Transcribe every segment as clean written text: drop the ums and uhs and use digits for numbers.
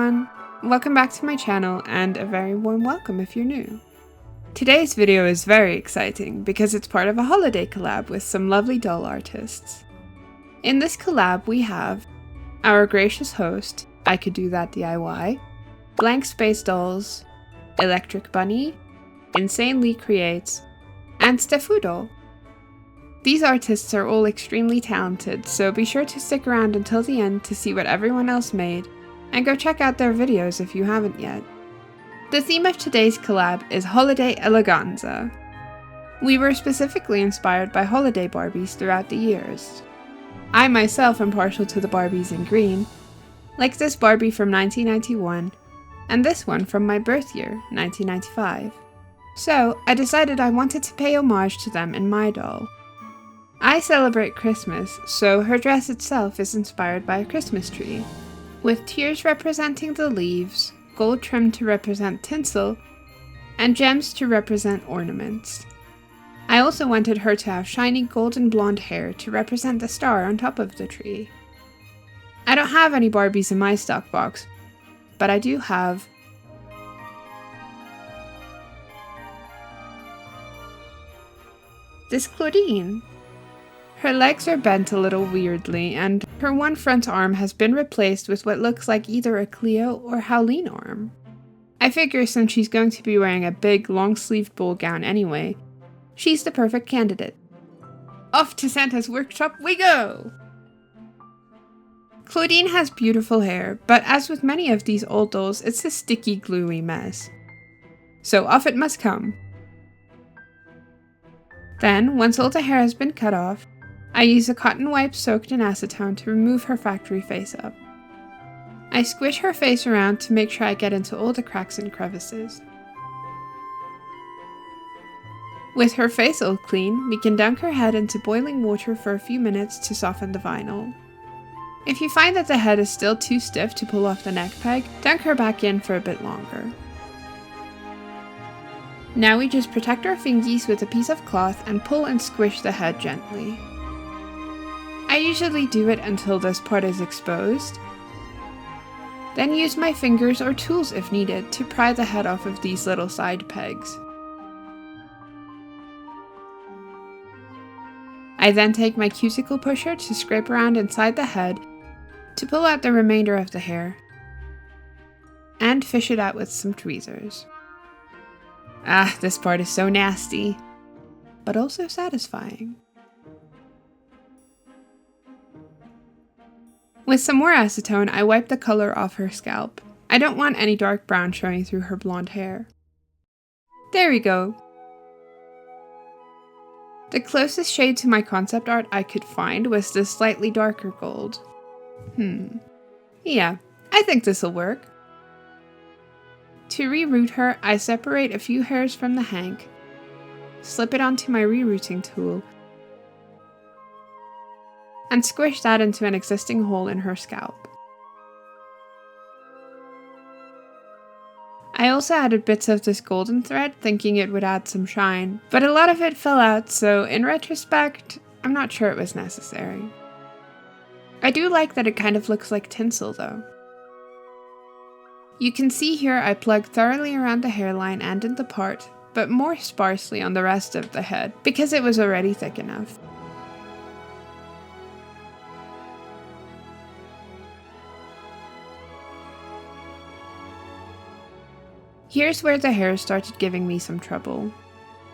everyone! Welcome back to my channel and a very warm welcome if you're new. Today's video is very exciting because it's part of a holiday collab with some lovely doll artists. In this collab we have our gracious host, ICouldDoThatDIY, BlankSpaceDolls, Electric Bunny, Insanely Creates, and Stephoodoll. These artists are all extremely talented, so be sure to stick around until the end to see what everyone else made, and go check out their videos if you haven't yet. The theme of today's collab is Holiday Eleganza. We were specifically inspired by holiday Barbies throughout the years. I myself am partial to the Barbies in green, like this Barbie from 1991, and this one from my birth year, 1995. So I decided I wanted to pay homage to them in my doll. I celebrate Christmas, so her dress itself is inspired by a Christmas tree, with tears representing the leaves, gold trim to represent tinsel, and gems to represent ornaments. I also wanted her to have shiny golden blonde hair to represent the star on top of the tree. I don't have any Barbies in my stock box, but I do have this Clawdeen. Her legs are bent a little weirdly, and her one front arm has been replaced with what looks like either a Cleo or Howleen arm. I figure since she's going to be wearing a big, long-sleeved ball gown anyway, she's the perfect candidate. Off to Santa's workshop we go! Clawdeen has beautiful hair, but as with many of these old dolls, it's a sticky, gluey mess. So off it must come. Then, once all the hair has been cut off, I use a cotton wipe soaked in acetone to remove her factory face up. I squish her face around to make sure I get into all the cracks and crevices. With her face all clean, we can dunk her head into boiling water for a few minutes to soften the vinyl. If you find that the head is still too stiff to pull off the neck peg, dunk her back in for a bit longer. Now we just protect our fingies with a piece of cloth and pull and squish the head gently. I usually do it until this part is exposed, then use my fingers or tools if needed to pry the head off of these little side pegs. I then take my cuticle pusher to scrape around inside the head to pull out the remainder of the hair, and fish it out with some tweezers. Ah, this part is so nasty, but also satisfying. With some more acetone, I wipe the color off her scalp. I don't want any dark brown showing through her blonde hair. There we go. The closest shade to my concept art I could find was this slightly darker gold. Yeah, I think this'll work. To reroot her, I separate a few hairs from the hank, slip it onto my rerooting tool, and squish that into an existing hole in her scalp. I also added bits of this golden thread thinking it would add some shine, but a lot of it fell out, so in retrospect, I'm not sure it was necessary. I do like that it kind of looks like tinsel though. You can see here I plug thoroughly around the hairline and in the part, but more sparsely on the rest of the head because it was already thick enough. Here's where the hair started giving me some trouble.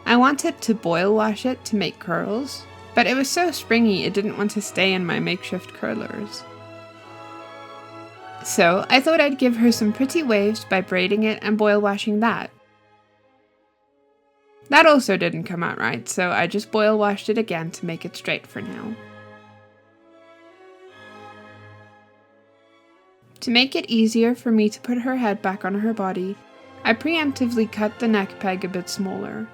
I wanted to boil wash it to make curls, but it was so springy it didn't want to stay in my makeshift curlers. So I thought I'd give her some pretty waves by braiding it and boil washing that. That also didn't come out right, so I just boil washed it again to make it straight for now. To make it easier for me to put her head back on her body, I preemptively cut the neck peg a bit smaller.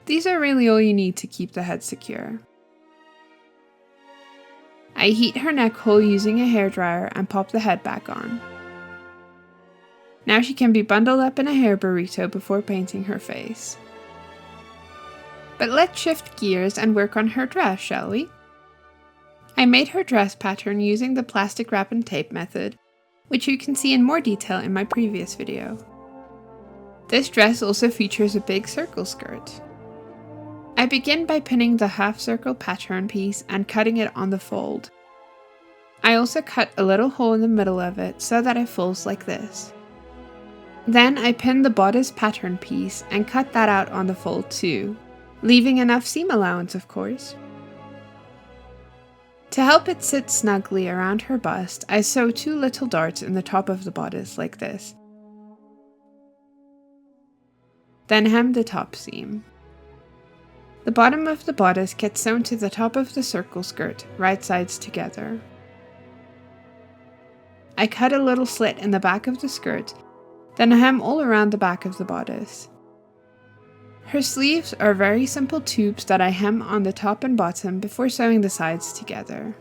These are really all you need to keep the head secure. I heat her neck hole using a hairdryer and pop the head back on. Now she can be bundled up in a hair burrito before painting her face. But let's shift gears and work on her dress, shall we? I made her dress pattern using the plastic wrap and tape method, which you can see in more detail in my previous video. This dress also features a big circle skirt. I begin by pinning the half circle pattern piece and cutting it on the fold. I also cut a little hole in the middle of it so that it folds like this. Then I pin the bodice pattern piece and cut that out on the fold too, leaving enough seam allowance of course. To help it sit snugly around her bust, I sew 2 little darts in the top of the bodice like this. Then hem the top seam. The bottom of the bodice gets sewn to the top of the circle skirt, right sides together. I cut a little slit in the back of the skirt, then hem all around the back of the bodice. Her sleeves are very simple tubes that I hem on the top and bottom before sewing the sides together.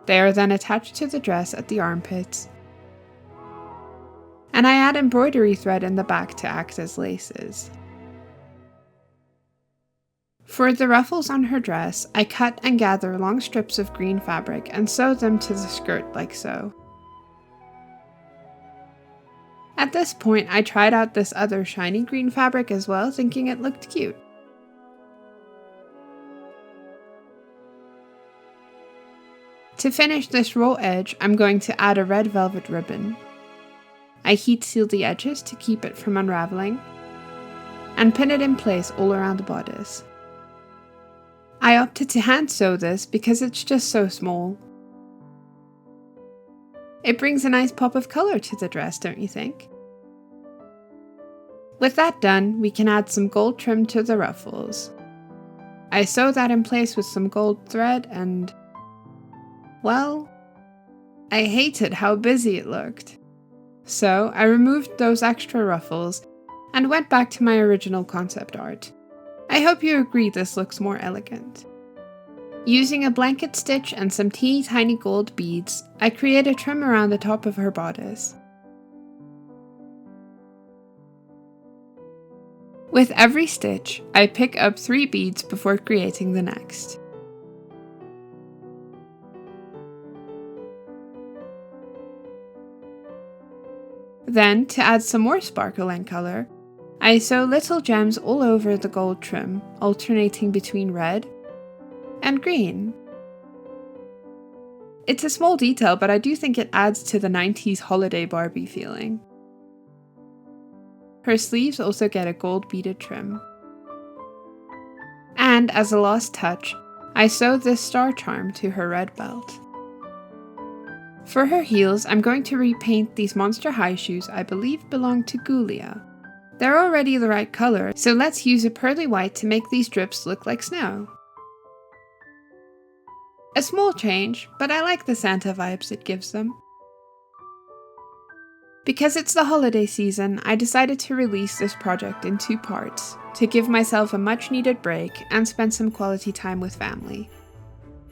They are then attached to the dress at the armpits. And I add embroidery thread in the back to act as laces. For the ruffles on her dress, I cut and gather long strips of green fabric and sew them to the skirt like so. At this point, I tried out this other shiny green fabric as well, thinking it looked cute. To finish this raw edge, I'm going to add a red velvet ribbon. I heat seal the edges to keep it from unraveling, and pin it in place all around the bodice. I opted to hand sew this because it's just so small. It brings a nice pop of color to the dress, don't you think? With that done, we can add some gold trim to the ruffles. I sew that in place with some gold thread and, well, I hated how busy it looked. So I removed those extra ruffles and went back to my original concept art. I hope you agree this looks more elegant. Using a blanket stitch and some teeny tiny gold beads, I create a trim around the top of her bodice. With every stitch, I pick up 3 beads before creating the next. Then, to add some more sparkle and color, I sew little gems all over the gold trim, alternating between red and green. It's a small detail, but I do think it adds to the 90s holiday Barbie feeling. Her sleeves also get a gold beaded trim. And as a last touch, I sew this star charm to her red belt. For her heels, I'm going to repaint these monster high shoes I believe belong to Giulia. They're already the right color, so let's use a pearly white to make these drips look like snow. A small change, but I like the Santa vibes it gives them. Because it's the holiday season, I decided to release this project in 2 parts, to give myself a much needed break and spend some quality time with family.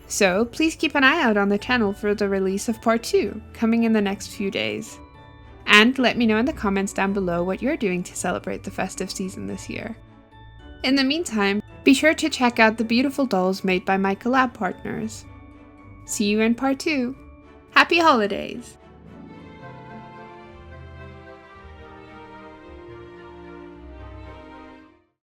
So please keep an eye out on the channel for the release of part 2, coming in the next few days. And let me know in the comments down below what you're doing to celebrate the festive season this year. In the meantime, be sure to check out the beautiful dolls made by my collab partners. See you in part 2. Happy holidays!